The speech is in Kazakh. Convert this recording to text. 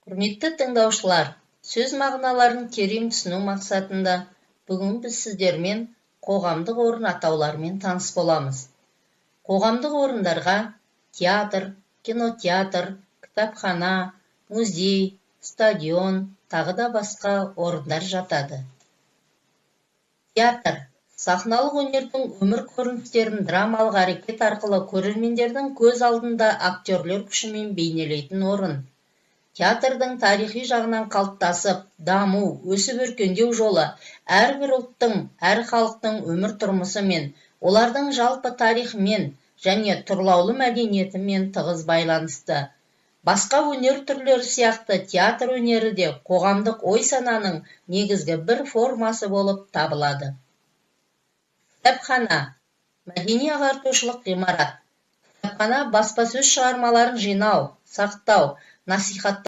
Құрметті тыңдаушылар, сөз мағыналарын терең түсіну мақсатында бүгін біз сіздермен қоғамдық орын атауларымен таныс боламыз. Қоғамдық орындарға театр, кинотеатр, кітапхана, музей, стадион, тағы да басқа орындар жатады. Театр – сахналық өнердің өмір көріністерін драмалық әрекет арқылы көрермендердің көз алдында актерлер күшімен бейнелейтін орын. Театрдың тарихи жағынан қалыптасып, даму, өсіп-өркендеу жолы әрбір ұлттың, әр халықтың өмір тұрмысымен, олардың жалпы тарихымен және тұрлаулы мәдениетімен тығыз байланысты. Басқа өнер түрлері сияқты театр өнері де қоғамдық ой-сананың негізгі бір формасы болып табылады. Кітапхана – мәдени-ағартушылық ғимарат. Кітапхана баспасөз шығармаларын жинау, сақтау, насихаттау